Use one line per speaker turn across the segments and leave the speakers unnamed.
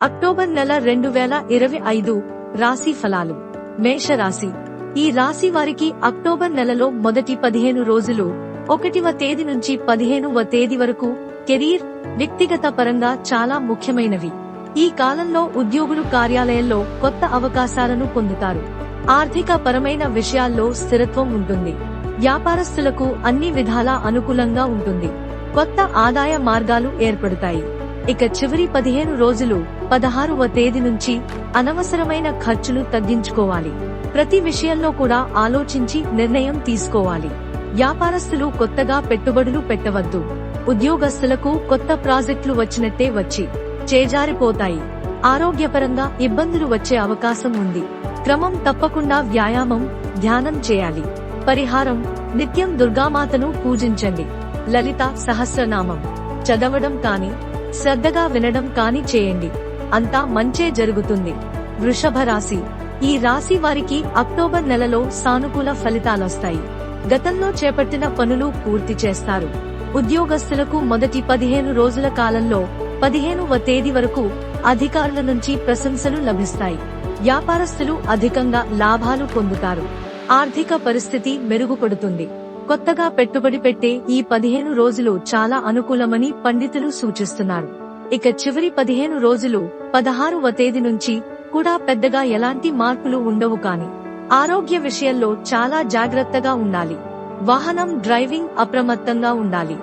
October నెల 2025 రాశి ఫలాలు. మేషరాశి. ఈ రాశి వారికి అక్టోబర్ నెలలో మొదటి 15 రోజులు 1వ తేదీ నుంచి 15వ తేదీ వరకు కెరీర్, వ్యక్తిగత పరంగా చాలా ముఖ్యమైనవి. ఈ కాలంలో ఉద్యోగులు కార్యాలయంలో కొత్త అవకాశాలను పొందుతారు. ఆర్థిక పరమైన విషయాల్లో స్థిరత్వం ఉంటుంది. వ్యాపారస్తులకు అన్ని విధాలా అనుకూలంగా ఉంటుంది. కొత్త ఆదాయ మార్గాలు ఏర్పడతాయి. ఇక చివరి 15 రోజులు 16వ తేదీ నుంచి అనవసరమైన ఖర్చులు తగ్గించుకోవాలి. ప్రతి విషయంలో కూడా ఆలోచించి నిర్ణయం తీసుకోవాలి. వ్యాపారస్తులు కొత్తగా పెట్టుబడులు పెట్టవద్దు. ఉద్యోగస్తులకు కొత్త ప్రాజెక్టులు వచ్చినట్టే వచ్చి చేజారిపోతాయి. ఆరోగ్యపరంగా ఇబ్బందులు వచ్చే అవకాశం ఉంది. క్రమం తప్పకుండా వ్యాయామం, ధ్యానం చేయాలి. పరిహారం: నిత్యం దుర్గామాతను పూజించండి. లలిత సహస్రనామం చదవడం కాని, శ్రద్ధగా వినడం కాని చేయండి. అంతా మంచే జరుగుతుంది. వృషభ రాశి. ఈ రాశి వారికి అక్టోబర్ నెలలో సానుకూల ఫలితాలొస్తాయి. గతంలో చేపట్టిన పనులు పూర్తి చేస్తారు. ఉద్యోగస్తులకు మొదటి 15 రోజుల కాలంలో 15వ తేదీ వరకు అధికారుల నుంచి ప్రశంసలు లభిస్తాయి. వ్యాపారస్తులు అధికంగా లాభాలు పొందుతారు. ఆర్థిక పరిస్థితి మెరుగుపడుతుంది. కొత్తగా పెట్టుబడి పెట్టే ఈ 15 రోజులు చాలా అనుకూలమని పండితులు సూచిస్తున్నారు. ఇక చివరి 15 రోజులు 16వ తేదీ నుంచి కూడా పెద్దగా ఎలాంటి మార్పులు ఉండవు. కానీ ఆరోగ్య విషయంలో చాలా జాగ్రత్తగా ఉండాలి. వాహనం డ్రైవింగ్ అప్రమత్తంగా ఉండాలి.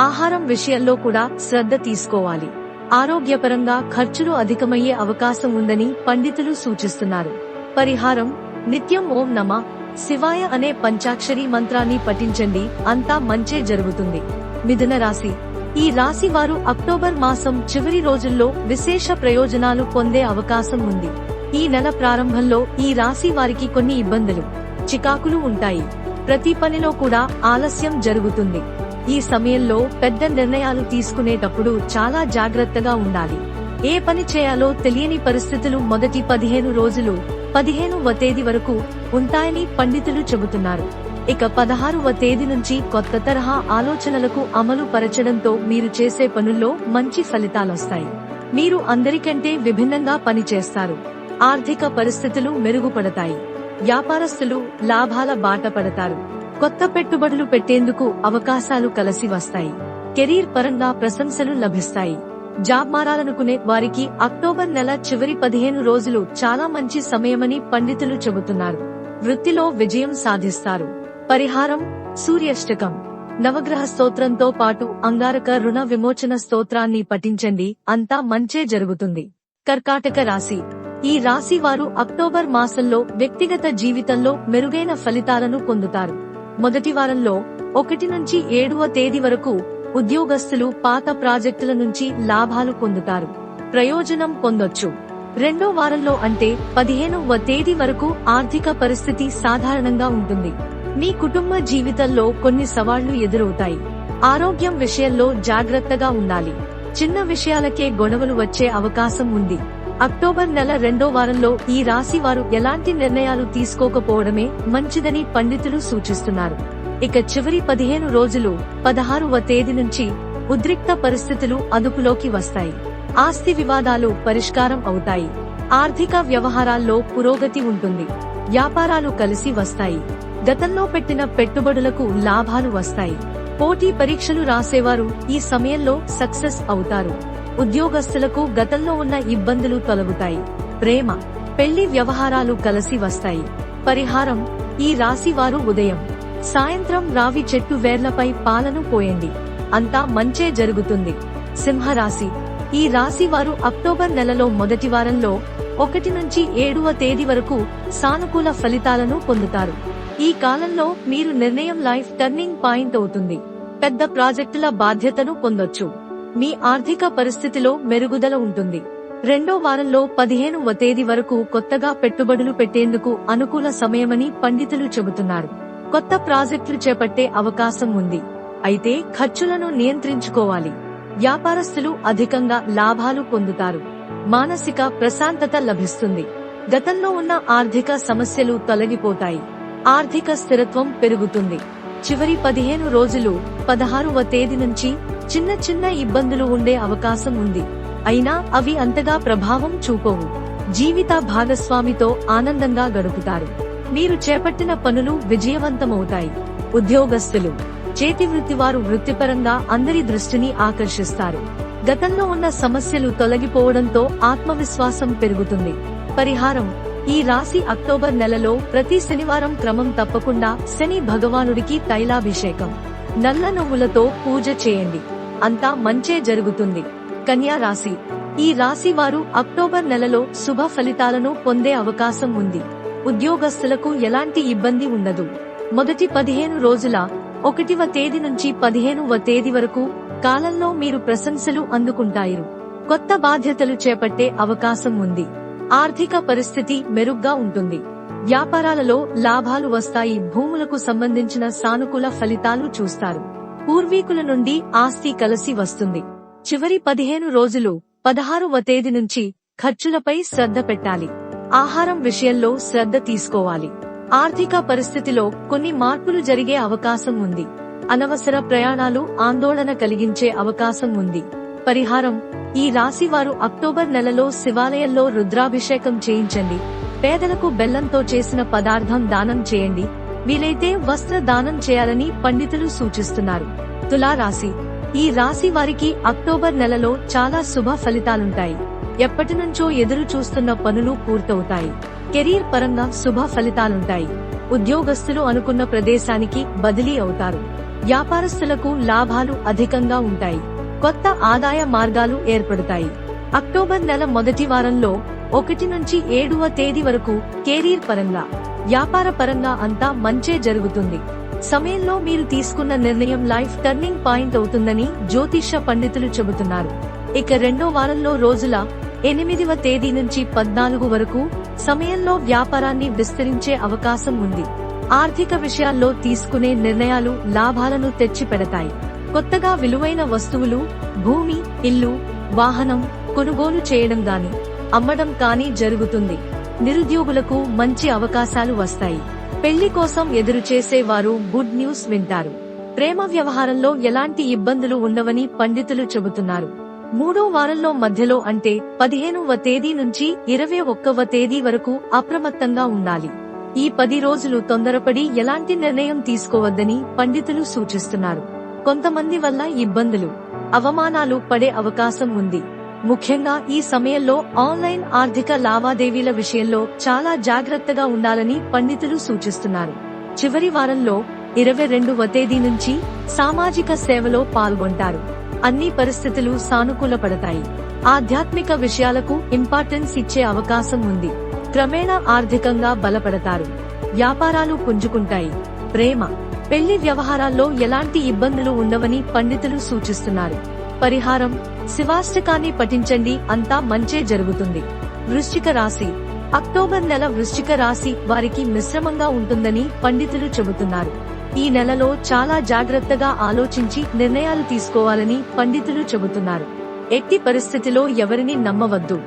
ఆహారం విషయంలో కూడా శ్రద్ధ తీసుకోవాలి. ఆరోగ్యపరంగా ఖర్చులు అధికమయ్యే అవకాశం ఉందని పండితులు సూచిస్తున్నారు. పరిహారం: నిత్యం ఓం నమః శివాయ అనే పంచాక్షరి మంత్రాన్ని పఠించండి. అంతా మంచే జరుగుతుంది. మిథున రాశి. ఈ రాశి వారు అక్టోబర్ మాసం చివరి రోజుల్లో విశేష ప్రయోజనాలు పొందే అవకాశం ఉంది. ఈ నెల ప్రారంభంలో ఈ రాశి వారికి కొన్ని ఇబ్బందులు, చికాకులు ఉంటాయి. ప్రతి పనిలో కూడా ఆలస్యం జరుగుతుంది. ఈ సమయంలో పెద్ద నిర్ణయాలు తీసుకునేటప్పుడు చాలా జాగ్రత్తగా ఉండాలి. ఏ పని చేయాలో తెలియని పరిస్థితులు మొదటి 15 రోజులు 15వ తేదీ వరకు ఉంటాయని పండితులు చెబుతున్నారు. ఇక 16వ తేదీ నుంచి కొత్త తరహా ఆలోచనలకు అమలు పరచడంతో మీరు చేసే పనుల్లో మంచి ఫలితాలొస్తాయి. మీరు అందరికంటే విభిన్నంగా పనిచేస్తారు. ఆర్థిక పరిస్థితులు మెరుగుపడతాయి. వ్యాపారస్తులు లాభాల బాట పడతారు. కొత్త పెట్టుబడులు పెట్టేందుకు అవకాశాలు కలిసి వస్తాయి. కెరీర్ పరంగా ప్రశంసలు లభిస్తాయి. జాబ్ మారాలనుకునే వారికి అక్టోబర్ నెల చివరి 15 రోజులు చాలా మంచి సమయమని పండితులు చెబుతున్నారు. వృత్తిలో విజయం సాధిస్తారు. పరిహారం: సూర్యాష్టకం, నవగ్రహ స్తోత్రంతో పాటు అంగారక రుణ విమోచన స్తోత్రాన్ని పఠించండి. అంతా మంచే జరుగుతుంది. కర్కాటక రాశి. ఈ రాశి వారు అక్టోబర్ మాసంలో వ్యక్తిగత జీవితంలో మెరుగైన ఫలితాలను పొందుతారు. మొదటి వారంలో 1 నుంచి 7వ తేదీ వరకు ఉద్యోగస్తులు పాత ప్రాజెక్టుల నుంచి లాభాలు పొందుతారు. ప్రయోజనం పొందొచ్చు. రెండో వారంలో అంటే 15వ తేదీ వరకు ఆర్థిక పరిస్థితి సాధారణంగా ఉంటుంది. మీ కుటుంబ జీవితంలో కొన్ని సవాళ్లు ఎదురవుతాయి. ఆరోగ్యం విషయంలో జాగ్రత్తగా ఉండాలి. చిన్న విషయాలకే గొడవలు వచ్చే అవకాశం ఉంది. అక్టోబర్ నెల రెండో వారంలో ఈ రాశి వారు ఎలాంటి నిర్ణయాలు తీసుకోకపోవడమే మంచిదని పండితులు సూచిస్తున్నారు. ఇక చివరి 15 రోజులు 16వ తేదీ నుంచి ఉద్రిక్త పరిస్థితులు అదుపులోకి వస్తాయి. ఆస్తి వివాదాలు పరిష్కారం అవుతాయి. ఆర్థిక వ్యవహారాల్లో పురోగతి ఉంటుంది. వ్యాపారాలు కలిసి వస్తాయి. గతంలో పెట్టిన పెట్టుబడులకు లాభాలు వస్తాయి. పోటీ పరీక్షలు రాసేవారు ఈ సమయంలో సక్సెస్ అవుతారు. ఉద్యోగస్తులకు గతంలో ఉన్న ఇబ్బందులు తొలగుతాయి. ప్రేమ, పెళ్లి వ్యవహారాలు కలిసి వస్తాయి. పరిహారం: ఈ రాశి వారు ఉదయం, సాయంత్రం రావి చెట్టు వేర్లపై పాలను పోయండి. అంతా మంచే జరుగుతుంది. సింహరాశి. ఈ రాశి వారు అక్టోబర్ నెలలో మొదటి వారంలో 1 నుంచి 7వ తేదీ వరకు సానుకూల ఫలితాలను పొందుతారు. ఈ కాలంలో మీరు నిర్ణయం లైఫ్ టర్నింగ్ పాయింట్ అవుతుంది. పెద్ద ప్రాజెక్టుల బాధ్యతను పొందొచ్చు. మీ ఆర్థిక పరిస్థితిలో మెరుగుదల ఉంటుంది. రెండో వారంలో 15వ తేదీ వరకు కొత్తగా పెట్టుబడులు పెట్టేందుకు అనుకూల సమయమని పండితులు చెబుతున్నారు. కొత్త ప్రాజెక్టులు చేపట్టే అవకాశం ఉంది. అయితే ఖర్చులను నియంత్రించుకోవాలి. వ్యాపారస్తులు అధికంగా లాభాలు పొందుతారు. మానసిక ప్రశాంతత లభిస్తుంది. గతంలో ఉన్న ఆర్థిక సమస్యలు తొలగిపోతాయి. ఆర్థిక స్థిరత్వం పెరుగుతుంది. చివరి 15 రోజులు 16వ తేదీ నుంచి చిన్న చిన్న ఇబ్బందులు ఉండే అవకాశం ఉంది. అయినా అవి అంతగా ప్రభావం చూపవు. జీవిత భాగస్వామితో ఆనందంగా గడుపుతారు. మీరు చేపట్టిన పనులు విజయవంతమవుతాయి. ఉద్యోగస్తులు, చేతి వృత్తివారు వృత్తిపరంగా అందరి దృష్టిని ఆకర్షిస్తారు. గతంలో ఉన్న సమస్యలు తొలగిపోవడంతో ఆత్మవిశ్వాసం పెరుగుతుంది. పరిహారం: ఈ రాశి అక్టోబర్ నెలలో ప్రతి శనివారం క్రమం తప్పకుండా శని భగవానుడికి తైలాభిషేకం, నల్ల నువ్వులతో పూజ చేయండి. అంతా మంచే జరుగుతుంది. కన్యా రాశి: ఈ రాశి వారు అక్టోబర్ నెలలో శుభ ఫలితాలను పొందే అవకాశం ఉంది. ఉద్యోగస్తులకు ఎలాంటి ఇబ్బంది ఉండదు. మొదటి 15 రోజుల 1వ తేదీ నుంచి 15వ తేదీ వరకు కాలంలో మీరు ప్రశంసలు అందుకుంటారు. కొత్త బాధ్యతలు చేపట్టే అవకాశం ఉంది. ఆర్థిక పరిస్థితి మెరుగ్గా ఉంటుంది. వ్యాపారాలలో లాభాలు వస్తాయి. భూములకు సంబంధించిన సానుకూల ఫలితాలు చూస్తారు. పూర్వీకుల నుండి ఆస్తి కలిసి వస్తుంది. చివరి 15 రోజులు 16వ తేదీ నుంచి ఖర్చులపై శ్రద్ధ పెట్టాలి. ఆహారం విషయంలో శ్రద్ధ తీసుకోవాలి. ఆర్థిక పరిస్థితిలో కొన్ని మార్పులు జరిగే అవకాశం ఉంది. అనవసర ప్రయాణాలు ఆందోళన కలిగించే అవకాశం ఉంది. పరిహారం: ఈ రాశి వారు అక్టోబర్ నెలలో శివాలయంలో రుద్రాభిషేకం చేయించండి. పేదలకు బెల్లంతో చేసిన పదార్థం దానం చేయండి. వీలైతే వస్త్ర దానం చేయాలని పండితులు సూచిస్తున్నారు. తులా రాశి: ఈ రాశి వారికి అక్టోబర్ నెలలో చాలా శుభ ఫలితాలుంటాయి. ఎప్పటినుంచో ఎదురు చూస్తున్న పనులు పూర్తవుతాయి. కెరీర్ పరంగా శుభ ఫలితాలుంటాయి. ఉద్యోగస్తులు అనుకున్న ప్రదేశానికి బదిలీ అవుతారు. వ్యాపారస్తులకు లాభాలు అధికంగా ఉంటాయి. కొత్త ఆదాయ మార్గాలు ఏర్పడతాయి. అక్టోబర్ నెల మొదటి వారంలో 1 నుంచి 7వ తేదీ వరకు కెరీర్ పరంగా, వ్యాపార పరంగా అంతా మంచే జరుగుతుంది. సమయంలో మీరు తీసుకున్న నిర్ణయం లైఫ్ టర్నింగ్ పాయింట్ అవుతుందని జ్యోతిష పండితులు చెబుతున్నారు. ఇక రెండో వారంలో రోజుల 8వ తేదీ నుంచి 14 వరకు సమయంలో వ్యాపారాన్ని విస్తరించే అవకాశం ఉంది. ఆర్థిక విషయాల్లో తీసుకునే నిర్ణయాలు లాభాలను తెచ్చిపెడతాయి. కొత్తగా విలువైన వస్తువులు, భూమి, ఇల్లు, వాహనం కొనుగోలు చేయడం గాని, అమ్మడం కానీ జరుగుతుంది. నిరుద్యోగులకు మంచి అవకాశాలు వస్తాయి. పెళ్లి కోసం ఎదురుచేసే వారు గుడ్ న్యూస్ వింటారు. ప్రేమ వ్యవహారంలో ఎలాంటి ఇబ్బందులు ఉండవని పండితులు చెబుతున్నారు. మూడో వారంలో మధ్యలో అంటే 15వ తేదీ నుంచి 21వ తేదీ వరకు అప్రమత్తంగా ఉండాలి. ఈ 10 రోజులు తొందరపడి ఎలాంటి నిర్ణయం తీసుకోవద్దని పండితులు సూచిస్తున్నారు. కొంతమంది వల్ల ఇబ్బందులు, అవమానాలు పడే అవకాశం ఉంది. ముఖ్యంగా ఈ సమయంలో ఆన్లైన్ ఆర్థిక లావాదేవీల విషయంలో చాలా జాగ్రత్తగా ఉండాలని పండితులు సూచిస్తున్నారు. చివరి వారంలో 22వ తేదీ నుంచి సామాజిక సేవలో పాల్గొంటారు. అన్ని పరిస్థితులు సానుకూలపడతాయి. ఆధ్యాత్మిక విషయాలకు ఇంపార్టెన్స్ ఇచ్చే అవకాశం ఉంది. క్రమేణా ఆర్థికంగా బలపడతారు. వ్యాపారాలు పుంజుకుంటాయి. ప్రేమ, పెళ్లి వ్యవహారాల్లో ఎలాంటి ఇబ్బందులు ఉండవని పండితులు సూచిస్తున్నారు. పరిహారం: శివాష్టకాన్ని పఠించండి. అంతా మంచే జరుగుతుంది. వృశ్చిక రాశి: అక్టోబర్ నెల వృశ్చిక రాశి వారికి మిశ్రమంగా ఉంటుందని పండితులు చెబుతున్నారు. ఈ నెలలో చాలా జాగ్రత్తగా ఆలోచించి నిర్ణయాలు తీసుకోవాలని పండితులు చెబుతున్నారు. ఎట్టి పరిస్థితిలో ఎవరిని నమ్మవద్దు.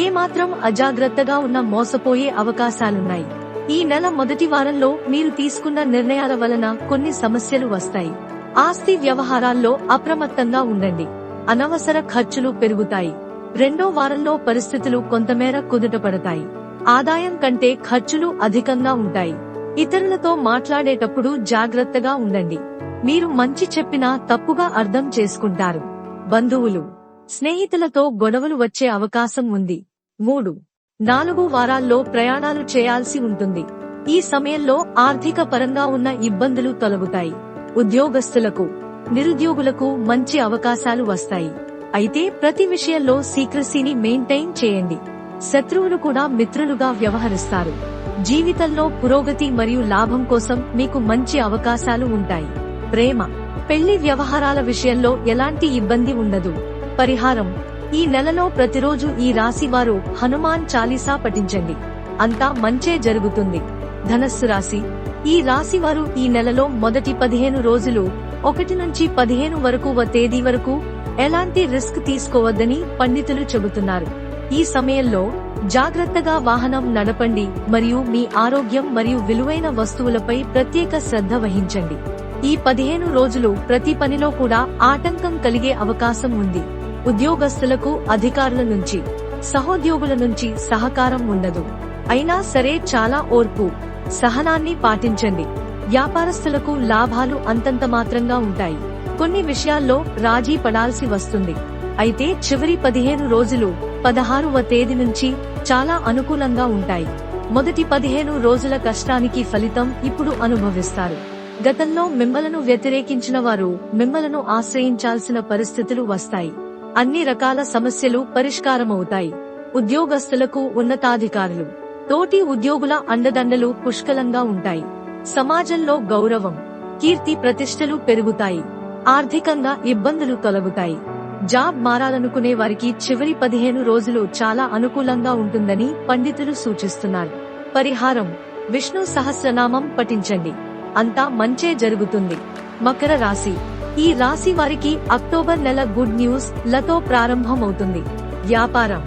ఏమాత్రం అజాగ్రత్తగా ఉన్న మోసపోయే అవకాశాలున్నాయి. ఈ నెల మొదటి వారంలో మీరు తీసుకున్న నిర్ణయాల వలన కొన్ని సమస్యలు వస్తాయి. ఆస్తి వ్యవహారాల్లో అప్రమత్తంగా ఉండండి. అనవసర ఖర్చులు పెరుగుతాయి. రెండో వారంలో పరిస్థితులు కొంతమేర కుదుటపడతాయి. ఆదాయం కంటే ఖర్చులు అధికంగా ఉంటాయి. ఇతరులతో మాట్లాడేటప్పుడు జాగ్రత్తగా ఉండండి. మీరు మంచి చెప్పినా తప్పుగా అర్థం చేసుకుంటారు. బంధువులు, స్నేహితులతో గొడవలు వచ్చే అవకాశం ఉంది. 3-4 వారాల్లో ప్రయాణాలు చేయాల్సి ఉంటుంది. ఈ సమయంలో ఆర్థిక పరంగా ఉన్న ఇబ్బందులు తొలగుతాయి. ఉద్యోగస్తులకు, నిరుద్యోగులకు మంచి అవకాశాలు వస్తాయి. అయితే ప్రతి విషయంలో సీక్రసీని మెయింటైన్ చేయండి. శత్రువులు కూడా మిత్రులుగా వ్యవహరిస్తారు. జీవితంలో పురోగతి మరియు లాభం కోసం మీకు మంచి అవకాశాలు ఉంటాయి. ప్రేమ, పెళ్లి వ్యవహారాల విషయంలో ఎలాంటి ఇబ్బంది ఉండదు. పరిహారం: ఈ నెలలో ప్రతిరోజు ఈ రాశి వారు హనుమాన్ చాలీసా పఠించండి. అంతా మంచే జరుగుతుంది. ధనస్సు రాశి: ఈ రాశి వారు ఈ నెలలో మొదటి 15 రోజులు 1 నుంచి 15 వరకువ తేదీ వరకు ఎలాంటి రిస్క్ తీసుకోవద్దని పండితులు చెబుతున్నారు. ఈ సమయంలో జాగ్రత్తగా వాహనం నడపండి మరియు మీ ఆరోగ్యం మరియు విలువైన వస్తువులపై ప్రత్యేక శ్రద్ధ వహించండి. ఈ 15 రోజులు ప్రతి పనిలో కూడా ఆటంకం కలిగే అవకాశం ఉంది. ఉద్యోగస్తులకు అధికారుల నుంచి, సహోద్యోగుల నుంచి సహకారం ఉండదు. అయినా సరే చాలా ఓర్పు, సహనాన్ని పాటించండి. వ్యాపారస్తులకు లాభాలు అంతంత మాత్రంగా ఉంటాయి. కొన్ని విషయాల్లో రాజీ పడాల్సి వస్తుంది. అయితే చివరి 15 రోజులు 16వ తేదీ నుంచి చాలా అనుకూలంగా ఉంటాయి. మొదటి 15 రోజుల కష్టానికి ఫలితం ఇప్పుడు అనుభవిస్తారు. గతంలో మిమ్మలను వ్యతిరేకించిన వారు మిమ్మలను ఆశ్రయించాల్సిన పరిస్థితులు వస్తాయి. అన్ని రకాల సమస్యలు పరిష్కారమవుతాయి. ఉద్యోగస్తులకు ఉన్నతాధికారులు, తోటి ఉద్యోగుల అండదండలు పుష్కలంగా ఉంటాయి. సమాజంలో గౌరవం, కీర్తి ప్రతిష్టలు పెరుగుతాయి. ఆర్థికంగా ఇబ్బందులు తొలగుతాయి. జాబ్ మారాలనుకునే వారికి చివరి 15 రోజులు చాలా అనుకూలంగా ఉంటుందని పండితులు సూచిస్తున్నారు. పరిహారం: విష్ణు సహస్రనామం పఠించండి. అంతా మంచే జరుగుతుంది. మకర రాశి. ఈ రాశి వారికి అక్టోబర్ నెల గుడ్ న్యూస్ లతో ప్రారంభమవుతుంది. వ్యాపారం,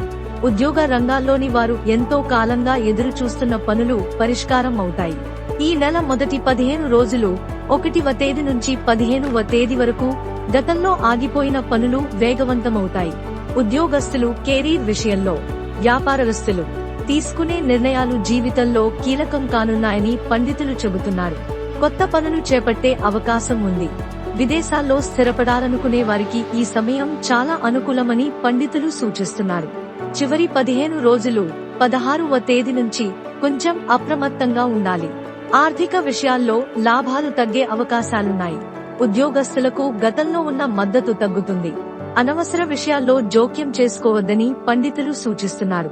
ఉద్యోగ రంగాల్లోని వారు ఎంతో కాలంగా ఎదురు చూస్తున్న పనులు పరిష్కారం అవుతాయి. ఈ నెల మొదటి 15 రోజులు 1వ తేదీ నుంచి 15వ తేదీ వరకు గతంలో ఆగిపోయిన పనులు వేగవంతమవుతాయి. ఉద్యోగస్తులు కెరీర్ విషయంలో, వ్యాపారస్తులు తీసుకునే నిర్ణయాలు జీవితంలో కీలకం కానున్నాయని పండితులు చెబుతున్నారు. కొత్త పనులు చేపట్టే అవకాశం ఉంది. విదేశాల్లో స్థిరపడాలనుకునే వారికి ఈ సమయం చాలా అనుకూలమని పండితులు సూచిస్తున్నారు. చివరి 15 రోజులు 16వ తేదీ నుంచి కొంచెం అప్రమత్తంగా ఉండాలి. ఆర్థిక విషయాల్లో లాభాలు తగ్గే అవకాశాలున్నాయి. ఉద్యోగస్తులకు గతంలో ఉన్న మద్దతు తగ్గుతుంది. అనవసర విషయాల్లో జోక్యం చేసుకోవద్దని పండితులు సూచిస్తున్నారు.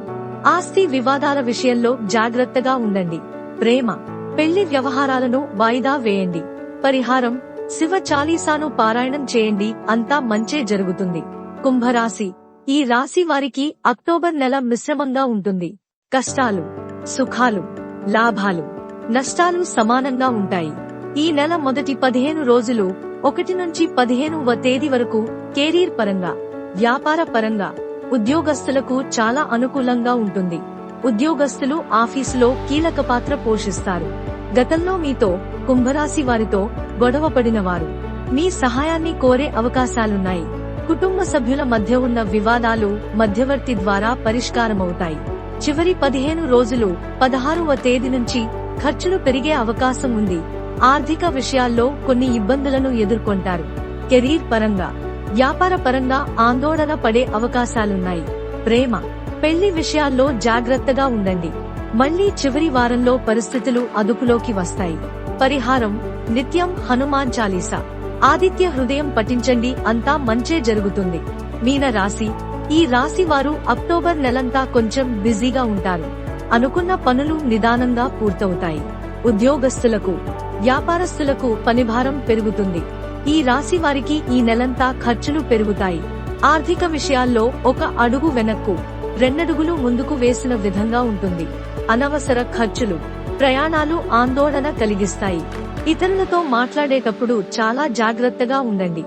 ఆస్తి వివాదాల విషయంలో జాగ్రత్తగా ఉండండి. ప్రేమ, పెళ్లి వ్యవహారాలను వాయిదా వేయండి. పరిహారం: శివ చాలీసాను పారాయణం చేయండి. అంతా మంచే జరుగుతుంది. కుంభరాశి. ఈ రాశి వారికి అక్టోబర్ నెల మిశ్రమంగా ఉంటుంది. కష్టాలు, సుఖాలు, లాభాలు, నష్టాలు సమానంగా ఉంటాయి. ఈ నెల మొదటి 15 రోజులు 1 నుంచి 15వ తేదీ వరకు కెరీర్ పరంగా, వ్యాపార పరంగా ఉద్యోగస్తులకు చాలా అనుకూలంగా ఉంటుంది. ఉద్యోగస్తులు ఆఫీసులో కీలక పాత్ర పోషిస్తారు. గతంలో మీతో, కుంభరాశి వారితో గొడవ పడిన వారు మీ సహాయాన్ని కోరే అవకాశాలున్నాయి. కుటుంబ సభ్యుల మధ్య ఉన్న వివాదాలు మధ్యవర్తి ద్వారా పరిష్కారమవుతాయి. చివరి 15 రోజులు 16వ తేదీ నుంచి ఖర్చులు పెరిగే అవకాశం ఉంది. ఆర్థిక విషయాల్లో కొన్ని ఇబ్బందులను ఎదుర్కొంటారు. కెరీర్ పరంగా, వ్యాపార పరంగా ఆందోళన పడే అవకాశాలున్నాయి. ప్రేమ, పెళ్లి విషయాల్లో జాగ్రత్తగా ఉండండి. మళ్లీ చివరి వారంలో పరిస్థితులు అదుపులోకి వస్తాయి. పరిహారం: నిత్యం హనుమాన్ చాలీసా, ఆదిత్య హృదయం పఠించండి. అంతా మంచే జరుగుతుంది. మీన రాశి. ఈ రాశి వారు అక్టోబర్ నెలంతా కొంచెం బిజీగా ఉంటారు. అనుకున్న పనులు నిదానంగా పూర్తవుతాయి. ఉద్యోగస్తులకు, వ్యాపారస్తులకు పనిభారం పెరుగుతుంది. ఈ రాశి వారికి ఈ నెలంతా ఖర్చులు పెరుగుతాయి. ఆర్థిక విషయాల్లో ఒక అడుగు వెనక్కు, 2 అడుగులు ముందుకు వేసిన విధంగా ఉంటుంది. అనవసర ఖర్చులు, ప్రయాణాలు ఆందోళన కలిగిస్తాయి. ఇతరులతో మాట్లాడేటప్పుడు చాలా జాగ్రత్తగా ఉండండి.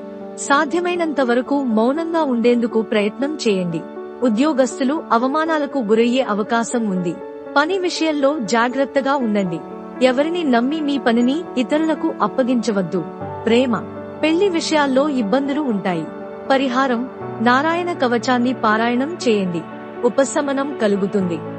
సాధ్యమైనంత వరకు మౌనంగా ఉండేందుకు ప్రయత్నం చేయండి. ఉద్యోగస్తులు అవమానాలకు గురయ్యే అవకాశం ఉంది. పని విషయంలో జాగ్రత్తగా ఉండండి. ఎవరిని నమ్మి మీ పనిని ఇతరులకు అప్పగించవద్దు. ప్రేమ, పెళ్లి విషయాల్లో ఇబ్బందులు ఉంటాయి. పరిహారం: నారాయణ కవచాన్ని పారాయణం చేయండి. ఉపశమనం కలుగుతుంది.